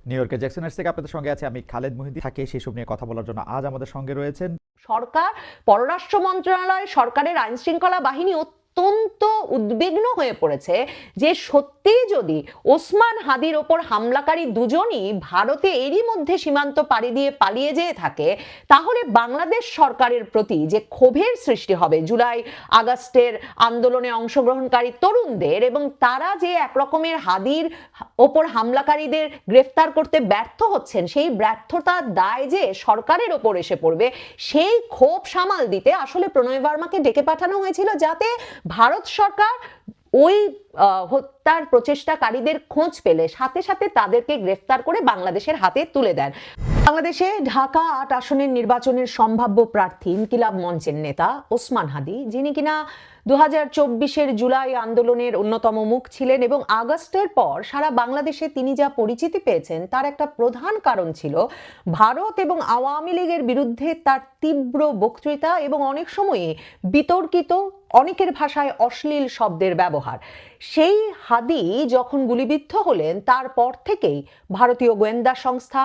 New ইয়র্কের জ্যাকসনের থেকে আপনাদের সঙ্গে আছে আমি খালেদ মুহিদ্দিন। থাকে সেসব নিয়ে কথা বলার জন্য আজ আমাদের সঙ্গে রয়েছেন সরকার, পররাষ্ট্র মন্ত্রণালয়, সরকারের আইন শৃঙ্খলা বাহিনী অত্যন্ত উদ্বিগ্ন হয়ে পড়েছে যে সত্যিই যদি ওসমান হাদির ওপর হামলাকারী দুজনই ভারতে এরই মধ্যে সীমান্ত পাড়ি দিয়ে পালিয়ে যেয়ে থাকে, তাহলে বাংলাদেশ সরকারের প্রতি যে ক্ষোভের সৃষ্টি হবে জুলাই আগস্টের আন্দোলনে অংশগ্রহণকারী তরুণদের, এবং তারা যে একরকমের হাদির ওপর হামলাকারীদের গ্রেফতার করতে ব্যর্থ হচ্ছেন, সেই ব্যর্থতার দায় যে সরকারের ওপর এসে পড়বে, সেই ক্ষোভ সামাল দিতে আসলে প্রণয় বর্মাকে ডেকে পাঠানো হয়েছিল, যাতে ভারত সরকার ওই হত্যার প্রচেষ্টাকারীদের খোঁজ পেলে সাথে সাথে তাদেরকে গ্রেফতার করে বাংলাদেশের হাতে তুলে দেন। বাংলাদেশে ঢাকা ৮ আসনের নির্বাচনের সম্ভাব্য প্রার্থী ইনকিলাব মঞ্চের নেতা ওসমান হাদি, যিনি কিনা 2024-এর জুলাই আন্দোলনের অন্যতম মুখ ছিলেন এবং আগস্টের পর সারা বাংলাদেশে তিনি যা পরিচিতি পেয়েছেন তার একটা প্রধান কারণ ছিল ভারত এবং আওয়ামী লীগের বিরুদ্ধে তার তীব্র বক্তৃতা এবং অনেক সময়ে বিতর্কিত, অনেকের ভাষায় অশ্লীল শব্দের ব্যবহার। সেই হাদি যখন গুলিবিদ্ধ হলেন তারপর থেকেই ভারতীয় গোয়েন্দা সংস্থা,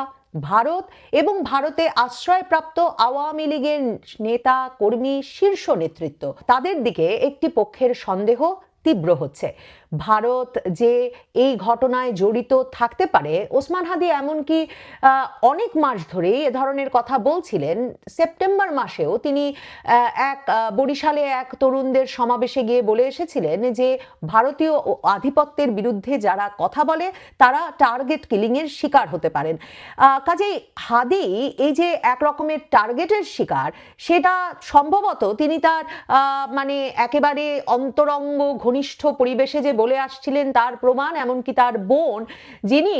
ভারত এবং ভারতে আশ্রয়প্রাপ্ত আওয়ামী লীগের নেতা কর্মী, শীর্ষ নেতৃত্ব, তাদের দিকে একটি পক্ষের সন্দেহ তীব্র হচ্ছে। ভারত যে এই ঘটনায় জড়িত থাকতে পারে, ওসমান হাদি এমনকি অনেক মাস ধরেই এ ধরনের কথা বলছিলেন। সেপ্টেম্বর মাসেও তিনি বরিশালে এক তরুণদের সমাবেশে গিয়ে বলে এসেছিলেন যে ভারতীয় আধিপত্যের বিরুদ্ধে যারা কথা বলে তারা টার্গেট কিলিংয়ের শিকার হতে পারেন। কাজেই হাদি এই যে এক রকমের টার্গেটের শিকার, সেটা সম্ভবত তিনি তার মানে একেবারে অন্তরঙ্গ ঘনিষ্ঠ পরিবেশে যে বলে আসছিলেন তার প্রমাণ। এমনকি তার বোন, যিনি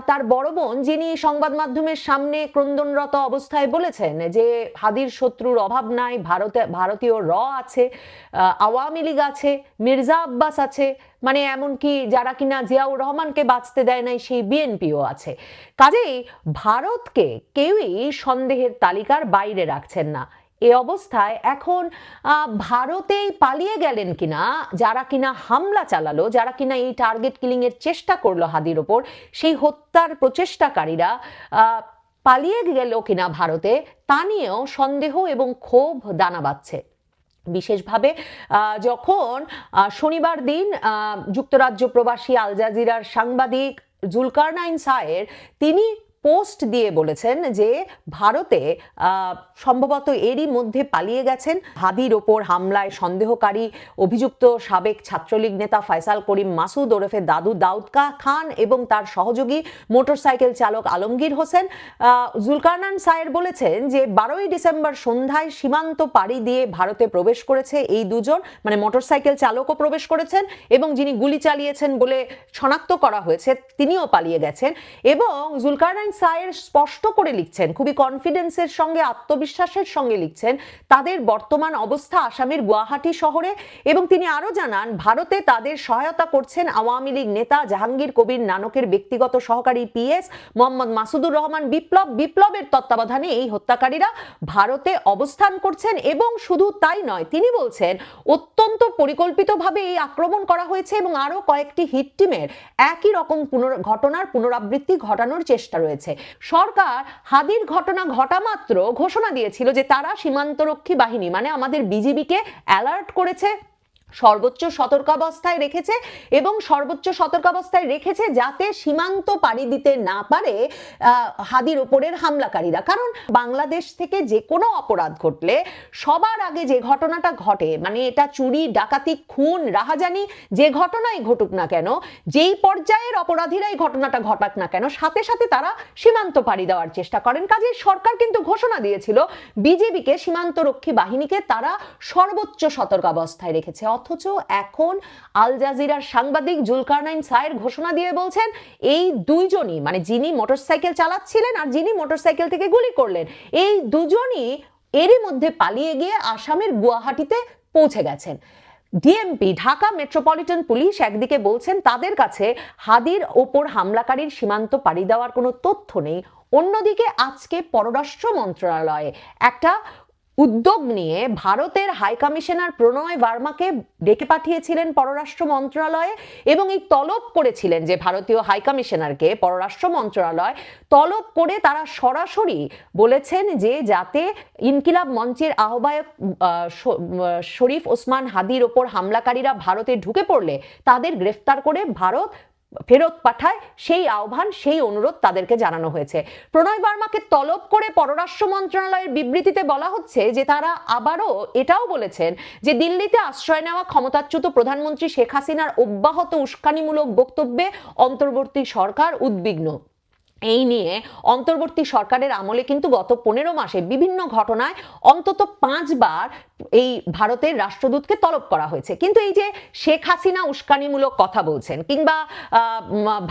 তার বড় বোন, যিনি সংবাদ মাধ্যমের সামনে ক্রন্দনরত অবস্থায় বলেছেন যে হাদির শত্রুর অভাব নাই, ভারতীয় র আছে, আওয়ামী লীগ আছে, মির্জা আব্বাস আছে, মানে এমনকি যারা কিনা জিয়াউর রহমানকে বাঁচতে দেয় নাই সেই বিএনপিও আছে। কাজেই ভারতকে কেউই সন্দেহের তালিকার বাইরে রাখছেন না। এ অবস্থায় এখন ভারতেই পালিয়ে গেলেন কিনা যারা কিনা হামলা চালালো, যারা কিনা এই টার্গেট কিলিং এর চেষ্টা করলো হাদির ওপর, সেই হত্যার প্রচেষ্টাকারীরা পালিয়ে গেল কিনা ভারতে, তা নিয়েও সন্দেহ এবং ক্ষোভ দানা বাঁধছে। বিশেষভাবে যখন শনিবার দিন যুক্তরাজ্য প্রবাসী আল জাজিরার সাংবাদিক জুলকারনাইন সায়ের তিনি পোস্ট দিয়ে বলেছেন যে ভারতে সম্ভবত এরই মধ্যে পালিয়ে গেছেন হাদির ওপর হামলায় সন্দেহকারী অভিযুক্ত সাবেক ছাত্রলীগ নেতা ফয়সাল করিম মাসুদ ওরফে দাদু দাউদ খান এবং তার সহযোগী মোটরসাইকেল চালক আলমগীর হোসেন। জুলকারনাইন সায়ের বলেছেন যে 12ই ডিসেম্বর সন্ধ্যায় সীমান্ত পাড়ি দিয়ে ভারতে প্রবেশ করেছে এই দুজন, মানে মোটরসাইকেল চালকও প্রবেশ করেছেন এবং যিনি গুলি চালিয়েছেন বলে শনাক্ত করা হয়েছে তিনিও পালিয়ে গেছেন। এবং জুলকারনাইন সায়ের স্পষ্ট করে লিখছেন, খুবই কনফিডেন্সের সঙ্গে, আত্মবিশ্বাসের সঙ্গে লিখছেন তাদের বর্তমান অবস্থা আসামের গুয়াহাটি শহরে। এবং তিনি আরো জানান ভারতে তাদের সহায়তা করছেন আওয়ামী লীগ নেতা জাহাঙ্গীর কবির নানকের ব্যক্তিগত সহকারী পিএস মোহাম্মদ মাসুদুর রহমান বিপ্লবের তত্ত্বাবধানে এই হত্যাকারীরা ভারতে অবস্থান করছেন। এবং শুধু তাই নয়, তিনি বলছেন অত্যন্ত পরিকল্পিতভাবে এই আক্রমণ করা হয়েছে এবং আরো কয়েকটি হিট টিমের একই রকম ঘটনার পুনরাবৃত্তি ঘটানোর চেষ্টা রয়েছে। সরকার হাদির ঘটনা ঘটা মাত্র ঘোষণা দিয়েছিল যে তারা সীমান্তরক্ষী বাহিনী মানে আমাদের বিজিবিকে অ্যালার্ট করেছে, সর্বোচ্চ সতর্কাবস্থায় রেখেছে এবং সর্বোচ্চ সতর্কাবস্থায় রেখেছে যাতে সীমান্ত পাড়ি দিতে না পারে হাদির ওপরের হামলাকারীরা। কারণ বাংলাদেশ থেকে যে কোনো অপরাধ ঘটলে সবার আগে যে ঘটনাটা ঘটে, মানে এটা চুরি, ডাকাতি, খুন, রাহাজানি, যে ঘটনাই ঘটুক না কেন, যেই পর্যায়ের অপরাধীরাই ঘটনাটা ঘটাক না কেন, সাথে সাথে তারা সীমান্ত পাড়ি দেওয়ার চেষ্টা করেন। কাজে সরকার কিন্তু ঘোষণা দিয়েছিল বিজেপিকে, সীমান্তরক্ষী বাহিনীকে তারা সর্বোচ্চ সতর্কাবস্থায় রেখেছে। অথচ এখন আল জাজিরার সাংবাদিক জুলকারনাইন সায়ের ঘোষণা দিয়ে বলছেন এই দুইজনই, মানে যিনি মোটরসাইকেল চালাচ্ছিলেন আর যিনি মোটরসাইকেল থেকে গুলি করলেন, এই দুজনই এরই মধ্যে পালিয়ে গিয়ে আসামের গুয়াহাটিতে পৌঁছে গেছেন। ডিএমপি, ঢাকা মেট্রোপলিটন পুলিশ একদিকে বলছেন তাদের কাছে হাদির ওপর হামলাকারীর সীমান্ত পাড়ি দেওয়ার কোনো তথ্য নেই, অন্যদিকে আজকে পররাষ্ট্র মন্ত্রণালয়ে একটা উদ্যোগ নিয়ে ভারতের হাই কমিশনার প্রণয় বার্মাকে ডেকে পাঠিয়েছিলেন পররাষ্ট্র মন্ত্রণালয়ে এবং এই তলব করেছিলেন যে ভারতীয় হাই কমিশনারকে পররাষ্ট্র মন্ত্রণালয় তলব করে তারা সরাসরি বলেছেন যে যাতে ইনকিলাব মঞ্চের আহ্বায়ক শরীফ ওসমান হাদির ওপর হামলাকারীরা ভারতে ঢুকে পড়লে তাদের গ্রেফতার করে ভারত ফেরত পাঠায়, সেই আহ্বান সেই অনুরোধ তাদেরকে জানানো হয়েছে। প্রণয় বার্মাকে তলব করে পররাষ্ট্র মন্ত্রণালয়ের বিবৃতিতে বলা হচ্ছে যে তারা আবারও এটাও বলেছেন যে দিল্লিতে আশ্রয় নেওয়া ক্ষমতাচ্যুত প্রধানমন্ত্রী শেখ হাসিনার অব্যাহত উস্কানিমূলক বক্তব্যে অন্তর্বর্তী সরকার উদ্বিগ্ন। এই নিয়ে অন্তর্বর্তী সরকারের আমলে কিন্তু গত 15 মাসে বিভিন্ন ঘটনায় অন্তত 5 বার এই ভারতের রাষ্ট্রদূতকে তলব করা হয়েছে। কিন্তু এই যে শেখ হাসিনা উস্কানিমূলক কথা বলছেন কিংবা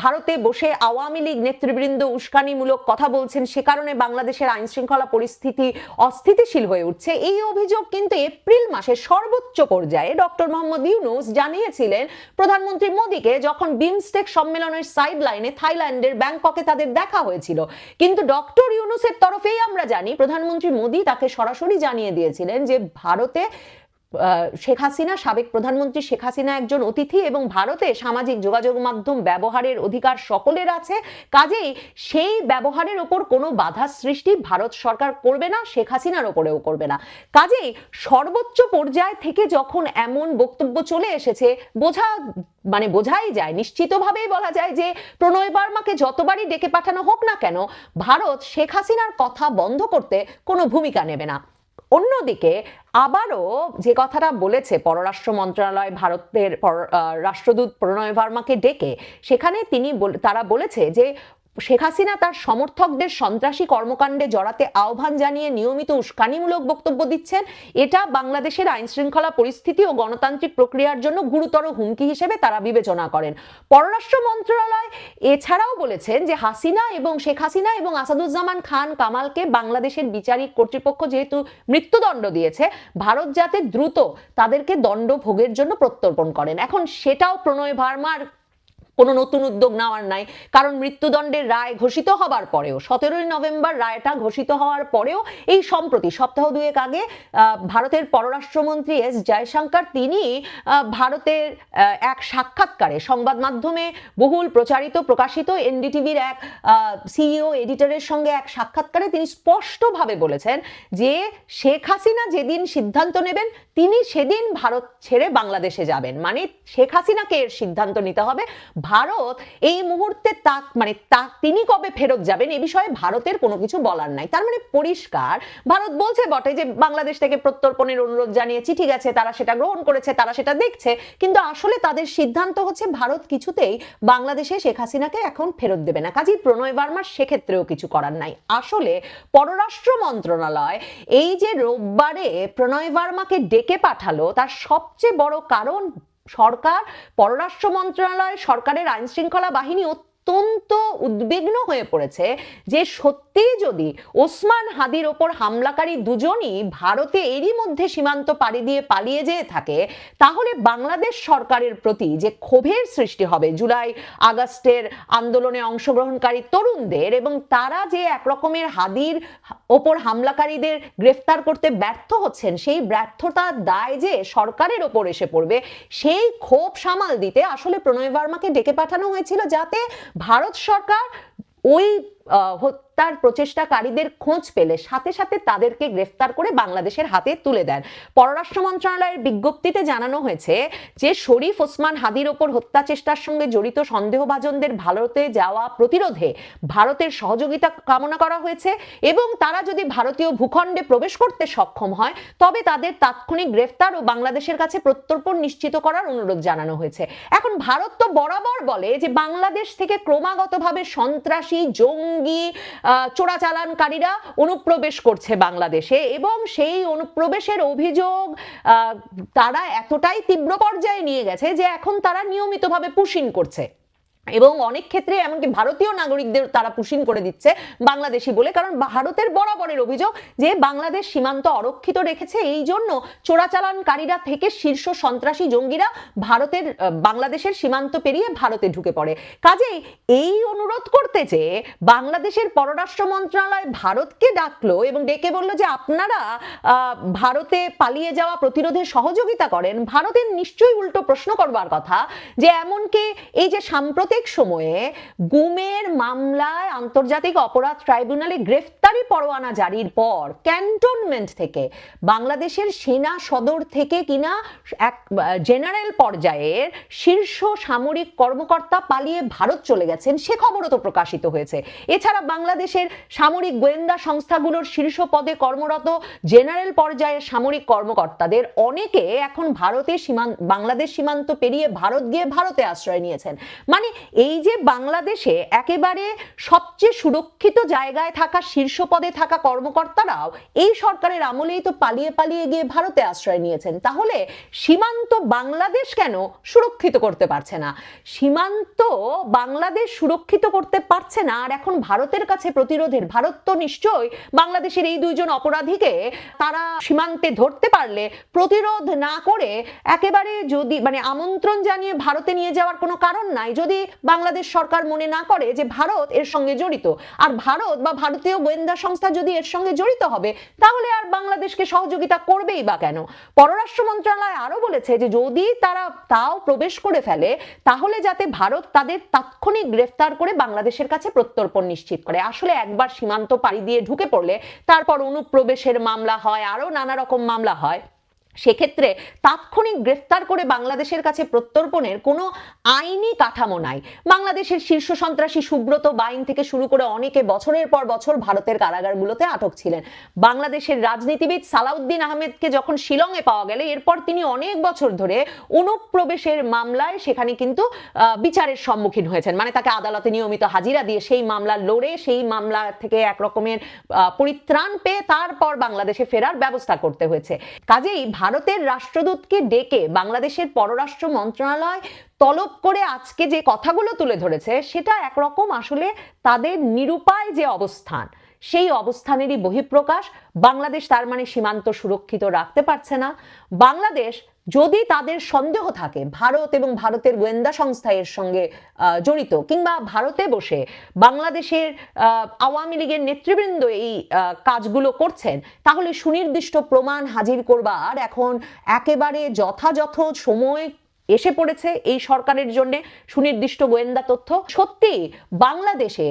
ভারতে বসে আওয়ামী লীগ নেতৃবৃন্দ উস্কানিমূলক কথা বলছেন, সে কারণে বাংলাদেশের আইন শৃঙ্খলা পরিস্থিতি অস্থিতিশীল হয়ে উঠছে, এই অভিযোগ কিন্তু এপ্রিল মাসে সর্বোচ্চ পর্যায়ে ডক্টর মোহাম্মদ ইউনূস জানিয়েছিলেন প্রধানমন্ত্রী মোদীকে যখন বিমস্টেক সম্মেলনের সাইড লাইনে থাইল্যান্ডের ব্যাংককে তাদের দেখা হয়েছিল। কিন্তু ডক্টর ইউনূসের তরফেই আমরা জানি প্রধানমন্ত্রী মোদী তাকে সরাসরি জানিয়ে দিয়েছিলেন যে ভারতে শেখ হাসিনা, সাবেক প্রধানমন্ত্রী শেখ হাসিনা একজন অতিথি এবং ভারতে সামাজিক যোগাযোগ মাধ্যম ব্যবহারের অধিকার সকলের আছে, কাজেই সেই ব্যবহারের ওপর কোনো বাধা সৃষ্টি ভারত সরকার করবে না, শেখ হাসিনার ওপরেও করবে না। কাজেই সর্বোচ্চ পর্যায় থেকে যখন এমন বক্তব্য চলে এসেছে বোঝাই যায়, নিশ্চিতভাবেই বলা যায় যে প্রণয় বার্মাকে যতবারই ডেকে পাঠানো হোক না কেন ভারত শেখ হাসিনার কথা বন্ধ করতে কোনো ভূমিকা নেবে না। অন্যদিকে আবারও যে কথাটা বলেছে পররাষ্ট্র মন্ত্রণালয় ভারতের রাষ্ট্রদূত প্রণয় বার্মাকে ডেকে, সেখানে তারা বলেছে যে শেখ হাসিনা তার সমর্থকদের সন্ত্রাসী কর্মকাণ্ডে জড়াতে আহ্বান জানিয়ে নিয়মিত উস্কানিমূলক বক্তব্য দিচ্ছেন, এটা বাংলাদেশের আইন শৃঙ্খলা পরিস্থিতি ও গণতান্ত্রিক প্রক্রিয়ার জন্য গুরুতর হুমকি হিসেবে তারা বিবেচনা করেন। পররাষ্ট্র মন্ত্রণালয় এছাড়াও বলেছেন যে শেখ হাসিনা এবং আসাদুজ্জামান খান কামালকে বাংলাদেশের বিচারিক কর্তৃপক্ষ যেহেতু মৃত্যুদণ্ড দিয়েছে, ভারত যাতে দ্রুত তাদেরকে দণ্ড ভোগের জন্য প্রত্যর্পণ করেন। এখন সেটাও প্রণয় বার্মার কোনো নতুন উদ্যোগ নেওয়ার নাই, কারণ মৃত্যুদণ্ডের রায় ঘোষিত হবার পরেও 17 নভেম্বর রায়টা ঘোষিত হওয়ার পরেও এই সম্প্রতি সপ্তাহ দুয়েক আগে ভারতের পররাষ্ট্রমন্ত্রী এস জয়শঙ্কর তিনি ভারতের এক সাক্ষাৎকারে সংবাদ মাধ্যমে বহুল প্রকাশিত এনডিটিভির এক সিইও এডিটরের সঙ্গে এক সাক্ষাৎকারে তিনি স্পষ্টভাবে বলেছেন যে শেখ হাসিনা যেদিন সিদ্ধান্ত নেবেন তিনি সেদিন ভারত ছেড়ে বাংলাদেশে যাবেন, মানে শেখ হাসিনাকে এর সিদ্ধান্ত নিতে হবে। ভারত এই মুহূর্তে তিনি কবে ফেরত যাবেন এ বিষয়ে ভারতের কোনো কিছু বলার নাই। তার মানে পরিষ্কার ভারত বলছে বটে যে বাংলাদেশ থেকে প্রত্যর্পণের অনুরোধ জানিয়েছি, ঠিক আছে, তারা সেটা গ্রহণ করেছে, তারা সেটা দেখছে, কিন্তু আসলে তাদের সিদ্ধান্ত হচ্ছে ভারত কিছুতেই বাংলাদেশে শেখ হাসিনাকে এখন ফেরত দেবে না। কাজেই প্রণয় বার্মার সেক্ষেত্রেও কিছু করার নাই। আসলে পররাষ্ট্র মন্ত্রণালয় এই যে রোববারে প্রণয় বার্মাকে ডেকে পাঠালো তার সবচেয়ে বড় কারণ পররাষ্ট্র মন্ত্রণালয় সরকারের আইন শৃঙ্খলা বাহিনী অত্যন্ত উদ্বিগ্ন হয়ে পড়েছে যে সত্যি যদি ওসমান হাদির ওপর হামলাকারী দুজনই ভারতে এরই মধ্যে সীমান্ত পাড়ি দিয়ে পালিয়ে যেয়ে থাকে, তাহলে বাংলাদেশ সরকারের প্রতি যে ক্ষোভের সৃষ্টি হবে জুলাই আগস্টের আন্দোলনে অংশগ্রহণকারী তরুণদের, এবং তারা যে একরকমের হাদির ওপর হামলাকারীদের গ্রেফতার করতে ব্যর্থ হচ্ছেন, সেই ব্যর্থতার দায় যে সরকারের ওপর এসে পড়বে, সেই ক্ষোভ সামাল দিতে আসলে প্রণয় বার্মাকে ডেকে পাঠানো হয়েছিল, যাতে ভারত সরকার ওই হত্যার প্রচেষ্টাকারীদের খোঁজ পেলে সাথে সাথে তাদেরকে গ্রেফতার করে বাংলাদেশের হাতে তুলে দেন। পররাষ্ট্র মন্ত্রণালয়ের বিজ্ঞপ্তিতে জানানো হয়েছে যে শরীফ ওসমান হাদির ওপর হত্যা চেষ্টার সঙ্গে জড়িত সন্দেহভাজনদের ভারতে যাওয়া প্রতিরোধে ভারতের সহযোগিতা কামনা করা হয়েছে এবং তারা যদি ভারতীয় ভূখণ্ডে প্রবেশ করতে সক্ষম হয় তবে তাদের তাৎক্ষণিক গ্রেফতার ও বাংলাদেশের কাছে প্রত্যর্পণ নিশ্চিত করার অনুরোধ জানানো হয়েছে। এখন ভারত তো বরাবর বলে যে বাংলাদেশ থেকে ক্রমাগতভাবে সন্ত্রাসী, জঙ্গি, চোরাচালানকারীরা অনুপ্রবেশ করছে বাংলাদেশে, এবং সেই অনুপ্রবেশের অভিযোগ তারা এতটাই তীব্র পর্যায়ে নিয়ে গেছে যে এখন তারা নিয়মিতভাবে পুশিং করছে। এবং অনেক ক্ষেত্রে এমনকি ভারতীয় নাগরিকদের তারা পুশিং করে দিচ্ছে বাংলাদেশি বলে, কারণ ভারতের বরাবরের অভিযোগ যে বাংলাদেশ সীমান্ত অরক্ষিত রেখেছে, এই জন্য চোরাচালানকারীরা থেকে শীর্ষ সন্ত্রাসী জঙ্গিরা বাংলাদেশের সীমান্ত পেরিয়ে ভারতে ঢুকে পড়ে। কাজেই এই অনুরোধ করতে যে বাংলাদেশের পররাষ্ট্র মন্ত্রণালয় ভারতকে ডাকলো এবং ডেকে বললো যে আপনারা ভারতে পালিয়ে যাওয়া প্রতিরোধে সহযোগিতা করেন, ভারতের নিশ্চয়ই উল্টো প্রশ্ন করবার কথা যে এমনকি এই যে সাম্প্রতিক সময়ে গুমের মামলায় আন্তর্জাতিক অপরাধ ট্রাইব্যুনালে গ্রেফতারি পরোয়ানা জারির পর ক্যান্টনমেন্ট থেকে বাংলাদেশের সেনা সদর থেকে কিনা এক জেনারেল পর্যায়ের শীর্ষ সামরিক কর্মকর্তা পালিয়ে ভারত চলে গেছেন, সে খবরও তো প্রকাশিত হয়েছে। এছাড়া বাংলাদেশের সামরিক গোয়েন্দা সংস্থাগুলোর শীর্ষ পদে কর্মরত জেনারেল পর্যায়ের সামরিক কর্মকর্তাদের অনেকে এখন বাংলাদেশ সীমান্ত পেরিয়ে ভারত গিয়ে ভারতে আশ্রয় নিয়েছেন। মানে এই যে বাংলাদেশে একেবারে সবচেয়ে সুরক্ষিত জায়গায় থাকা শীর্ষ পদে থাকা কর্মকর্তারাও এই সরকারের আমলেই তো পালিয়ে পালিয়ে গিয়ে ভারতে আশ্রয় নিয়েছেন, তাহলে সীমান্ত বাংলাদেশ কেন সুরক্ষিত করতে পারছে না? সীমান্ত বাংলাদেশ সুরক্ষিত করতে পারছে না আর এখন ভারতের কাছে প্রতিরোধের, ভারত তো নিশ্চয়ই বাংলাদেশের এই দুইজন অপরাধীকে তারা সীমান্তে ধরতে পারলে প্রতিরোধ না করে একেবারে যদি আমন্ত্রণ জানিয়ে ভারতে নিয়ে যাওয়ার কোনো কারণ নাই, যদি বাংলাদেশ সরকার মনে না করে যে ভারত এর সঙ্গে জড়িত, আর ভারত বা ভারতীয় গোয়েন্দা সংস্থা যদি এর সঙ্গে জড়িত হবে তাহলে আর বাংলাদেশকে সহযোগিতা করবেই বা কেন? পররাষ্ট্র মন্ত্রণালয় আরো বলেছে যে যদি তারা তাও প্রবেশ করে ফেলে তাহলে যাতে ভারত তাদের তাৎক্ষণিক গ্রেফতার করে বাংলাদেশের কাছে প্রত্যর্পণ নিশ্চিত করে। আসলে একবার সীমান্ত পাড়ি দিয়ে ঢুকে পড়লে তারপর অনুপ্রবেশের মামলা হয়, আরো নানা রকম মামলা হয়, সেক্ষেত্রে তাৎক্ষণিক গ্রেফতার করে বাংলাদেশের কাছে প্রত্যর্পণের কোনো আইনি কাঠামো নাই। বাংলাদেশের শীর্ষ সন্ত্রাসী সুব্রত বাইন থেকে শুরু করে অনেকে বছরের পর বছর ভারতের কারাগারগুলোতে আটক ছিলেন। বাংলাদেশের রাজনীতিবিদ সালাউদ্দিন আহমেদকে যখন শিলংয়ে পাওয়া গেল, এরপর তিনি অনেক বছর ধরে অনুপ্রবেশের মামলায় সেখানে কিন্তু বিচারের সম্মুখীন হয়েছেন, মানে তাকে আদালতে নিয়মিত হাজিরা দিয়ে সেই মামলা লড়ে সেই মামলা থেকে এক রকমের পরিত্রাণ পেয়ে তারপর বাংলাদেশে ফেরার ব্যবস্থা করতে হয়েছে। কাজেই ভারতের রাষ্ট্রদূতকে ডেকে বাংলাদেশের পররাষ্ট্র মন্ত্রণালয় তলব করে আজকে যে কথাগুলো তুলে ধরেছে সেটা একরকম আসলে তাদের নিরুপায় যে অবস্থান, সেই অবস্থানেরই বহিঃপ্রকাশ। বাংলাদেশ তার মানে সীমান্ত সুরক্ষিত রাখতে পারছে না। বাংলাদেশ যদি তাদের সন্দেহ থাকে ভারত এবং ভারতের গোয়েন্দা সংস্থা এর সঙ্গে জড়িত, কিংবা ভারতে বসে বাংলাদেশের আওয়ামী লীগের নেতৃবৃন্দ এই কাজগুলো করছেন, তাহলে সুনির্দিষ্ট প্রমাণ হাজির করবার এখন একেবারে যথাযথ সময় এসে পড়েছে এই সরকারের জন্য। সুনির্দিষ্ট গোয়েন্দা তথ্য সত্যি বাংলাদেশে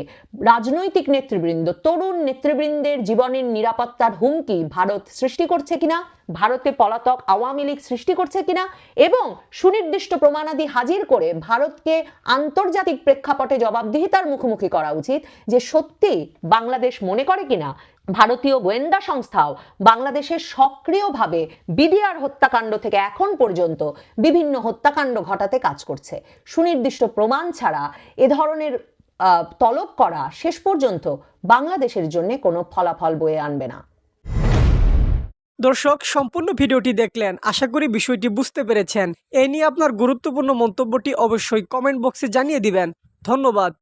রাজনৈতিক নেতৃবৃন্দ, তরুণ নেতৃবৃন্দের জীবনের নিরাপত্তার হুমকি ভারত সৃষ্টি করছে কিনা, ভারতে পলাতক আওয়ামী লীগ সৃষ্টি করছে কিনা, এবং সুনির্দিষ্ট প্রমাণাদি হাজির করে ভারতকে আন্তর্জাতিক প্রেক্ষাপটে জবাবদিহিতার মুখোমুখি করা উচিত যে সত্যি বাংলাদেশ মনে করে কিনা ভারতীয় গোয়েন্দা সংস্থাও বাংলাদেশের সক্রিয়ভাবে বিডিআর হত্যাকাণ্ড থেকে এখন পর্যন্ত বিভিন্ন হত্যাকাণ্ড ঘটাতে কাজ করছে। সুনির্দিষ্ট প্রমাণ ছাড়া এ ধরনের তলব করা শেষ পর্যন্ত বাংলাদেশের জন্য কোনো ফলাফল বয়ে আনবে না। দর্শক, সম্পূর্ণ ভিডিওটি দেখলেন, আশা করি বিষয়টি বুঝতে পেরেছেন। এই নিয়ে আপনার গুরুত্বপূর্ণ মন্তব্যটি অবশ্যই কমেন্ট বক্সে জানিয়ে দিবেন। ধন্যবাদ।